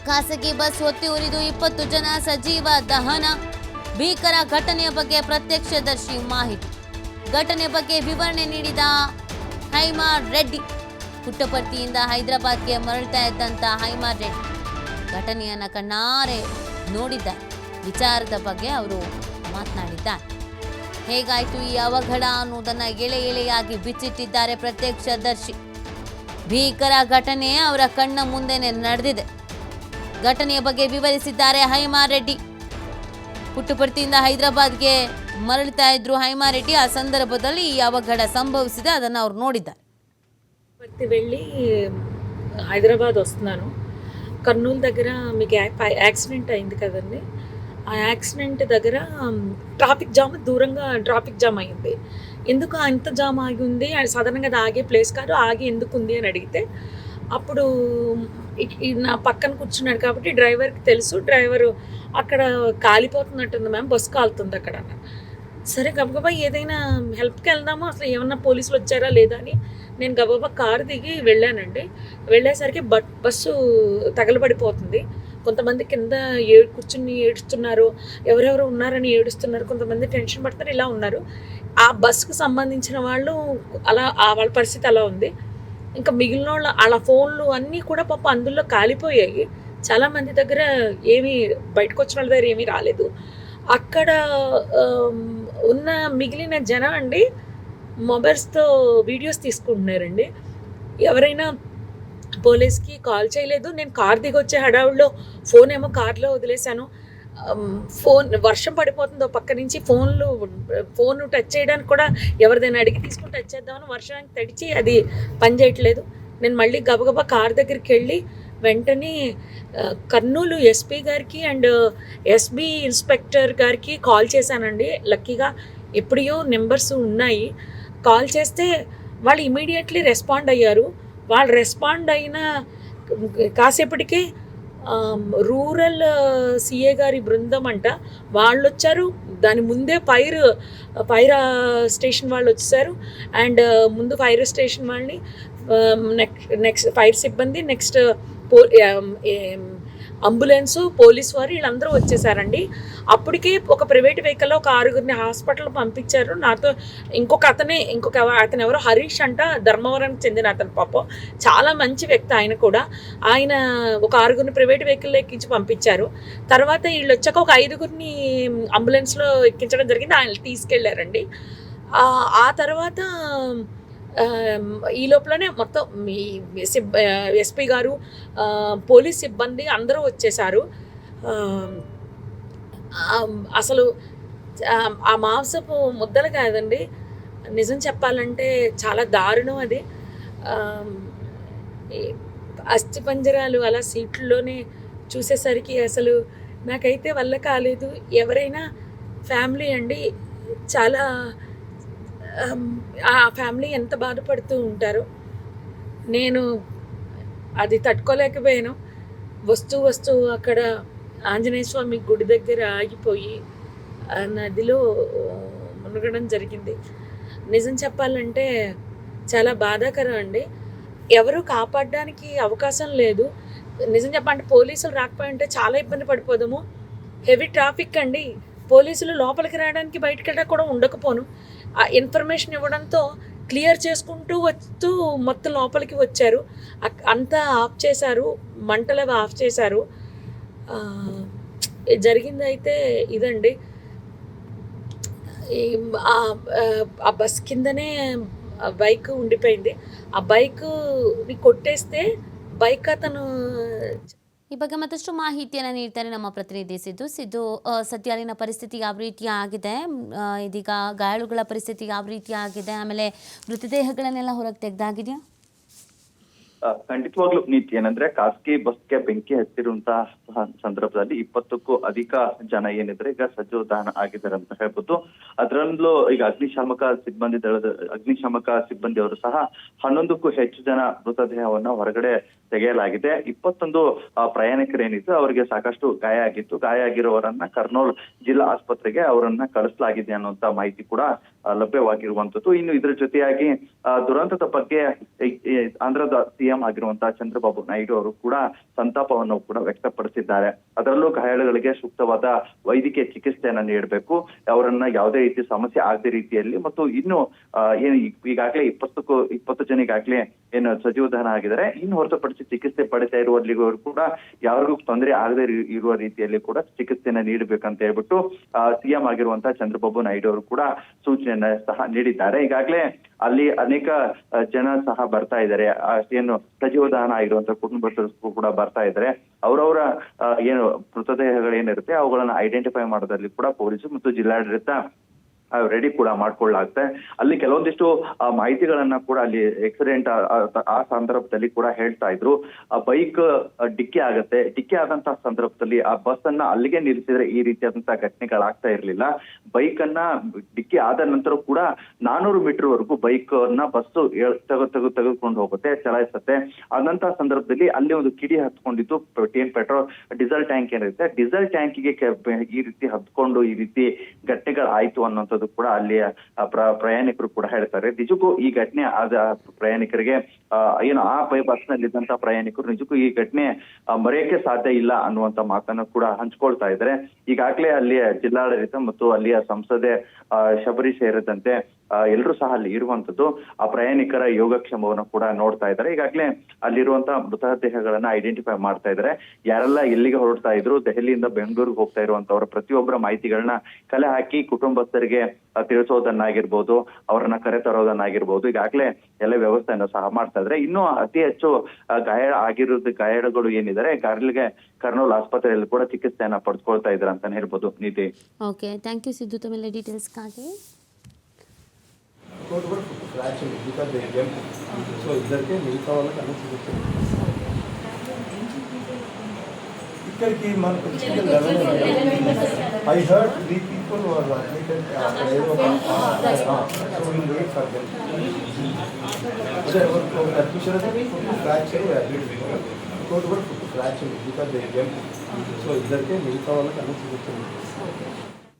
ಖಾಸಗಿ ಬಸ್ ಹೊತ್ತಿ ಉರಿದು 20 ಜನ ಸಜೀವ ದಹನ. ಭೀಕರ ಘಟನೆಯ ಬಗ್ಗೆ ಪ್ರತ್ಯಕ್ಷದರ್ಶಿ ಮಾಹಿತಿ. ಘಟನೆ ಬಗ್ಗೆ ವಿವರಣೆ ನೀಡಿದ ಹೈಮಾ ರೆಡ್ಡಿ. ಪುಟ್ಟಪರ್ತಿಯಿಂದ ಹೈದರಾಬಾದ್ಗೆ ಮರಳ್ತಾ ಇದ್ದಂಥ ಹೈಮಾ ರೆಡ್ಡಿ ಘಟನೆಯನ್ನು ಕಣ್ಣಾರೆ ನೋಡಿದ್ದಾರೆ. ವಿಚಾರದ ಬಗ್ಗೆ ಅವರು ಮಾತನಾಡಿದ್ದಾರೆ. ಹೇಗಾಯಿತು ಈ ಅವಘಡ ಅನ್ನೋದನ್ನು ಎಳೆ ಎಳೆಯಾಗಿ ಬಿಚ್ಚಿಟ್ಟಿದ್ದಾರೆ ಪ್ರತ್ಯಕ್ಷದರ್ಶಿ. ಭೀಕರ ಘಟನೆ ಅವರ ಕಣ್ಣ ಮುಂದೆನೆ ನಡೆದಿದೆ. ಘಟನೆಯ ಬಗ್ಗೆ ವಿವರಿಸಿದ್ದಾರೆ ಹೈಮಾ ರೆಡ್ಡಿ. ಪುಟ್ಟಪರ್ತಿಯಿಂದ ಹೈದರಾಬಾದ್ಗೆ ಮರಳುತ್ತಾ ಇದ್ರು ಹೈಮಾ ರೆಡ್ಡಿ. ಆ ಸಂದರ್ಭದಲ್ಲಿ ಈ ಅವಘಡ ಸಂಭವಿಸಿದೆ, ಅದನ್ನು ಅವ್ರು ನೋಡಿದ್ದಾರೆ. పత్తి వెళ్ళి హైదరాబాద్ వస్తున్నాను. కర్నూలు దగ్గర మీకు యాక్సిడెంట్ అయింది కదండి. ఆ యాక్సిడెంట్ దగ్గర ట్రాఫిక్ జామ్, దూరంగా ట్రాఫిక్ జామ్ అయింది. ఎందుకు అంత జామ్ ఆగి ఉంది, సాధారణంగా అది ఆగే ప్లేస్ కాదు, ఆగి ఎందుకు ఉంది అని అడిగితే అప్పుడు నా పక్కన కూర్చున్నాడు కాబట్టి డ్రైవర్కి తెలుసు. డ్రైవరు అక్కడ కాలిపోతున్నట్టుంది మ్యామ్, బస్సు కాలుతుంది అక్కడ అన్న. సరే గబగబా ఏదైనా హెల్ప్కి వెళ్దాము, అసలు ఏమన్నా పోలీసులు వచ్చారా లేదా అని నేను గబగబా కారు దిగి వెళ్ళానండి. వెళ్ళేసరికి బస్సు తగలబడిపోతుంది. కొంతమంది కింద కూర్చుని ఏడుస్తున్నారు, ఎవరెవరు ఉన్నారని ఏడుస్తున్నారు, కొంతమంది టెన్షన్ పడుతున్నారు, ఇలా ఉన్నారు. ఆ బస్సుకు సంబంధించిన వాళ్ళు అలా వాళ్ళ పరిస్థితి అలా ఉంది. ఇంకా మిగిలిన వాళ్ళ ఫోన్లు అన్నీ కూడా పాప అందులో కాలిపోయాయి. చాలామంది దగ్గర ఏమీ బయటకు వచ్చిన వాళ్ళ దగ్గర ఏమీ రాలేదు. అక్కడ ఉన్న మిగిలిన జనం అండి మొబైల్స్తో వీడియోస్ తీసుకుంటున్నారండి. ఎవరైనా పోలీస్కి కాల్ చేయలేదు. నేను కార్ దిగి వచ్చే హడావుల్లో ఫోన్ ఏమో కార్లో వదిలేశాను. ఫోన్ వర్షం పడిపోతుందో పక్క నుంచి ఫోన్ టచ్ చేయడానికి కూడా ఎవరిదైనా అడిగి తీసుకుని టచ్ చేద్దామని వర్షానికి తడిచి అది పని చేయట్లేదు. నేను మళ్ళీ గబగబా కార్ దగ్గరికి వెళ్ళి వెంటనే కర్నూలు ఎస్పీ గారికి అండ్ ఎస్బీ ఇన్స్పెక్టర్ గారికి కాల్ చేశానండి. లక్కీగా ఎప్పుడో నెంబర్స్ ఉన్నాయి. కాల్ చేస్తే వాళ్ళు ఇమీడియట్లీ రెస్పాండ్ అయ్యారు. వాళ్ళు రెస్పాండ్ అయిన కాసేపటికే రూరల్ సిఏ గారి బృందం అంట వాళ్ళు వచ్చారు. దాని ముందే ఫైర్ స్టేషన్ వాళ్ళు వచ్చేసారు. అండ్ ముందు ఫైర్ స్టేషన్ వాళ్ళని నెక్స్ట్ ఫైర్ సిబ్బంది, నెక్స్ట్ అంబులెన్సు, పోలీస్ వారు వీళ్ళందరూ వచ్చేసారండి. అప్పటికే ఒక ప్రైవేట్ వెహికల్లో ఒక 6గురిని హాస్పిటల్ పంపించారు. నాతో అతను ఎవరో హరీష్ అంట, ధర్మవరానికి చెందిన అతను. పాపం చాలా మంచి వ్యక్తి ఆయన కూడా. ఆయన ఒక 6గురిని ప్రైవేట్ వెహికల్లో ఎక్కించి పంపించారు. తర్వాత వీళ్ళు వచ్చాక ఒక 5గురిని అంబులెన్స్లో ఎక్కించడం జరిగింది. ఆయన తీసుకెళ్లారండి. ఆ తర్వాత ఈ లోపలనే మొత్తం ఎస్పీ గారు, పోలీస్ సిబ్బంది అందరూ వచ్చేసారు. అసలు ఆ మాంసపు ముద్దలు కాదండి, నిజం చెప్పాలంటే చాలా దారుణం అది. అస్థిపంజరాలు అలా సీట్లలోనే చూసేసరికి అసలు నాకైతే వల్ల కాలేదు. ఎవరైనా ఫ్యామిలీ అండి, చాలా ఆ ఫ్యామిలీ ఎంత బాధపడుతూ ఉంటారో. నేను అది తట్టుకోలేకపోయాను. వస్తూ అక్కడ ఆంజనేయ స్వామి గుడి దగ్గర ఆగిపోయి నదిలో మునగడం జరిగింది. నిజం చెప్పాలంటే చాలా బాధాకరం అండి. ఎవరు కాపాడడానికి అవకాశం లేదు. నిజం చెప్పాలంటే పోలీసులు రాకపోయింటే చాలా ఇబ్బంది పడిపోదాము. హెవీ ట్రాఫిక్ అండి. పోలీసులు లోపలికి రావడానికి బయటకి కూడా ఉండకపోను. ఆ ఇన్ఫర్మేషన్ ఇవ్వడంతో క్లియర్ చేసుకుంటూ వస్తూ మొత్తం లోపలికి వచ్చారు. అంతా ఆఫ్ చేశారు, మంటలు ఆఫ్ చేశారు. జరిగింది అయితే ఇదండి. ఆ బస్ కిందనే బైక్ ఉండిపోయింది. ఆ బైక్ని కొట్టేస్తే బైక్ అతను. ಈ ಬಗ್ಗೆ ಮತ್ತಷ್ಟು ಮಾಹಿತಿಯನ್ನು ನೀಡ್ತಾರೆ ನಮ್ಮ ಪ್ರತಿನಿಧಿ ಸಿದ್ದು. ಸದ್ಯ ಅಲ್ಲಿನ ಪರಿಸ್ಥಿತಿ ಯಾವ ರೀತಿ ಆಗಿದೆ, ಇದೀಗ ಗಾಯಾಳುಗಳ ಪರಿಸ್ಥಿತಿ ಯಾವ ರೀತಿ ಆಗಿದೆ, ಆಮೇಲೆ ಮೃತದೇಹಗಳನ್ನೆಲ್ಲ ಹೊರಗೆ ತೆಗೆದಾಗಿದೆಯಾ? ಖಂಡಿತವಾಗ್ಲೂ ನೀತಿ ಏನಂದ್ರೆ, ಖಾಸಗಿ ಬಸ್ಗೆ ಬೆಂಕಿ ಹತ್ತಿರುವಂತಹ ಸಂದರ್ಭದಲ್ಲಿ 20ಕ್ಕೂ ಅಧಿಕ ಜನ ಏನಿದ್ರೆ ಈಗ ಸಜೀವ ದಹನ ಆಗಿದ್ದಾರೆ ಅಂತ ಹೇಳ್ಬೋದು. ಅದರಲ್ಲೂ ಈಗ ಅಗ್ನಿಶಾಮಕ ಸಿಬ್ಬಂದಿಯವರು ಸಹ 11ಕ್ಕೂ ಹೆಚ್ಚು ಜನ ಮೃತದೇಹವನ್ನ ಹೊರಗಡೆ ತೆಗೆಯಲಾಗಿದೆ. 21 ಪ್ರಯಾಣಿಕರೇನಿದ್ರು ಅವರಿಗೆ ಸಾಕಷ್ಟು ಗಾಯ ಆಗಿತ್ತು. ಗಾಯ ಆಗಿರೋವರನ್ನ ಕರ್ನೂಲ್ ಜಿಲ್ಲಾ ಆಸ್ಪತ್ರೆಗೆ ಅವರನ್ನ ಕಳಿಸಲಾಗಿದೆ ಅನ್ನುವಂತ ಮಾಹಿತಿ ಕೂಡ ಲಭ್ಯವಾಗಿರುವಂತದ್ದು. ಇನ್ನು ಇದರ ಜೊತೆಯಾಗಿ ದುರಂತದ ಬಗ್ಗೆ ಆಂಧ್ರದ ಸಿಎಂ ಆಗಿರುವಂತಹ ಚಂದ್ರಬಾಬು ನಾಯ್ಡು ಅವರು ಕೂಡ ಸಂತಾಪವನ್ನು ಕೂಡ ವ್ಯಕ್ತಪಡಿಸಿದ್ದಾರೆ. ಅದರಲ್ಲೂ ಗಾಯಾಳುಗಳಿಗೆ ಸೂಕ್ತವಾದ ವೈದ್ಯಕೀಯ ಚಿಕಿತ್ಸೆಯನ್ನ ನೀಡಬೇಕು, ಅವರನ್ನ ಯಾವುದೇ ರೀತಿ ಸಮಸ್ಯೆ ಆಗದ ರೀತಿಯಲ್ಲಿ, ಮತ್ತು ಇನ್ನು ಏನು ಈಗಾಗಲೇ 20 ಜನ ಈಗಾಗಲೇ ಏನು ಸಜೀವ ದಹನ ಆಗಿದ್ದಾರೆ, ಇನ್ನು ಹೊರತುಪಡಿಸಿ ಚಿಕಿತ್ಸೆ ಪಡಿತಾ ಇರುವಲ್ಲಿಗೂ ಕೂಡ ಯಾರಿಗೂ ತೊಂದರೆ ಆಗದೆ ಇರುವ ರೀತಿಯಲ್ಲಿ ಕೂಡ ಚಿಕಿತ್ಸೆಯನ್ನ ನೀಡಬೇಕಂತ ಹೇಳ್ಬಿಟ್ಟು ಸಿಎಂ ಆಗಿರುವಂತಹ ಚಂದ್ರಬಾಬು ನಾಯ್ಡು ಅವರು ಕೂಡ ಸೂಚನೆಯನ್ನ ಸಹ ನೀಡಿದ್ದಾರೆ. ಈಗಾಗಲೇ ಅಲ್ಲಿ ಅನೇಕ ಜನ ಸಹ ಬರ್ತಾ ಇದ್ದಾರೆ, ಏನು ಸಜೀವ ದಹನ ಆಗಿರುವಂತಹ ಕುಟುಂಬಸ್ಥರು ಕೂಡ ಬರ್ತಾ ಇದ್ದಾರೆ. ಅವರವರ ಏನು ಮೃತದೇಹಗಳು ಏನಿರುತ್ತೆ ಅವುಗಳನ್ನ ಐಡೆಂಟಿಫೈ ಮಾಡೋದ್ರಲ್ಲಿ ಕೂಡ ಪೊಲೀಸರು ಮತ್ತು ಜಿಲ್ಲಾಡಳಿತ ರೆಡಿ ಕೂಡ ಮಾಡ್ಕೊಳ್ಳಾಗುತ್ತೆ. ಅಲ್ಲಿ ಕೆಲವೊಂದಿಷ್ಟು ಮಾಹಿತಿಗಳನ್ನ ಕೂಡ ಅಲ್ಲಿ ಆಕ್ಸಿಡೆಂಟ್ ಆ ಸಂದರ್ಭದಲ್ಲಿ ಕೂಡ ಹೇಳ್ತಾ ಇದ್ರು. ಬೈಕ್ ಡಿಕ್ಕಿ ಆಗತ್ತೆ, ಡಿಕ್ಕಿ ಆದಂತಹ ಸಂದರ್ಭದಲ್ಲಿ ಆ ಬಸ್ ಅನ್ನ ಅಲ್ಲಿಗೆ ನಿಲ್ಲಿಸಿದ್ರೆ ಈ ರೀತಿಯಾದಂತಹ ಘಟನೆಗಳಾಗ್ತಾ ಇರ್ಲಿಲ್ಲ. ಬೈಕ್ ಅನ್ನ ಡಿಕ್ಕಿ ಆದ ನಂತರ ಕೂಡ 400 ಮೀಟರ್ ವರೆಗೂ ಬೈಕ್ ಅನ್ನ ಬಸ್ ತೆಗೆದುಕೊಂಡು ಹೋಗುತ್ತೆ, ಚಲಾಯಿಸುತ್ತೆ. ಆದಂತಹ ಸಂದರ್ಭದಲ್ಲಿ ಅಲ್ಲಿ ಒಂದು ಕಿಡಿ ಹತ್ಕೊಂಡಿದ್ದು, ಪೆಟ್ರೋಲ್ ಡೀಸೆಲ್ ಟ್ಯಾಂಕ್ ಏನಿರುತ್ತೆ ಡೀಸೆಲ್ ಟ್ಯಾಂಕಿಗೆ ಈ ರೀತಿ ಹತ್ಕೊಂಡು ಈ ರೀತಿ ಘಟನೆಗಳಾಯ್ತು ಅನ್ನೋಂಥದ್ದು ಕೂಡ ಅಲ್ಲಿಯ ಪ್ರಯಾಣಿಕರು ಕೂಡ ಹೇಳ್ತಾರೆ. ನಿಜಕ್ಕೂ ಈ ಘಟನೆ ಆದ ಪ್ರಯಾಣಿಕರಿಗೆ ಏನು ಆ ಬಸ್ ನಲ್ಲಿದ್ದಂತ ಪ್ರಯಾಣಿಕರು ನಿಜಕ್ಕೂ ಈ ಘಟನೆ ಮರೆಯಕ್ಕೆ ಸಾಧ್ಯ ಇಲ್ಲ ಅನ್ನುವಂತ ಮಾತನ್ನು ಕೂಡ ಹಂಚ್ಕೊಳ್ತಾ ಇದ್ದಾರೆ. ಈಗಾಗಲೇ ಅಲ್ಲಿಯ ಜಿಲ್ಲಾಡಳಿತ ಮತ್ತು ಅಲ್ಲಿಯ ಸಂಸದೆ ಶಬರಿ ಸೇರಿದಂತೆ ಎಲ್ಲರೂ ಸಹ ಅಲ್ಲಿ ಇರುವಂತದ್ದು ಆ ಪ್ರಯಾಣಿಕರ ಯೋಗಕ್ಷೇಮವನ್ನು ಕೂಡ ನೋಡ್ತಾ ಇದ್ದಾರೆ. ಈಗಾಗಲೇ ಅಲ್ಲಿರುವಂತಹ ಮೃತದೇಹಗಳನ್ನ ಐಡೆಂಟಿಫೈ ಮಾಡ್ತಾ ಇದ್ದಾರೆ. ಯಾರೆಲ್ಲ ಎಲ್ಲಿಗೆ ಹೊರಡ್ತಾ ಇದ್ರು, ದೆಹಲಿಯಿಂದ ಬೆಂಗಳೂರಿಗೆ ಹೋಗ್ತಾ ಇರುವಂತವರ ಪ್ರತಿಯೊಬ್ಬರ ಮಾಹಿತಿಗಳನ್ನ ಕಲೆ ಹಾಕಿ ಕುಟುಂಬಸ್ಥರಿಗೆ ತಿಳಿಸೋದನ್ನಾಗಿರ್ಬೋದು, ಅವರನ್ನ ಕರೆ ತರೋದನ್ನಾಗಿರ್ಬೋದು, ಈಗಾಗಲೇ ಎಲ್ಲ ವ್ಯವಸ್ಥೆಯನ್ನು ಸಹ ಮಾಡ್ತಾ ಇದ್ರೆ. ಇನ್ನು ಅತಿ ಹೆಚ್ಚು ಗಾಯಾಳುಗಳು ಏನಿದ್ದಾರೆ ಕರ್ನೂಲ್ ಆಸ್ಪತ್ರೆಯಲ್ಲಿ ಕೂಡ ಚಿಕಿತ್ಸೆಯನ್ನ ಪಡೆದುಕೊಳ್ತಾ ಇದ್ದಾರೆ ಅಂತಾನೆ ಹೇಳ್ಬೋದು. ನೀತಿ. ಓಕೆ, ಥ್ಯಾಂಕ್ ಯು ಸಿದ್ದು ತಮ್ಮೆಲ್ಲ ಡೀಟೇಲ್ಸ್ಗಾಗಿ. సో ఇద్దరికి మిగతా వాళ్ళకి అన్ని చూపించారు. ఇక్కడికి మనకు I heard 3 people were admitted so we'll wait for them. admission fracture admitted ఇంకోటి కూడా fracture because they jump. So ఇద్దరికి మిగతా వాళ్ళకి అన్ని చూపించారు.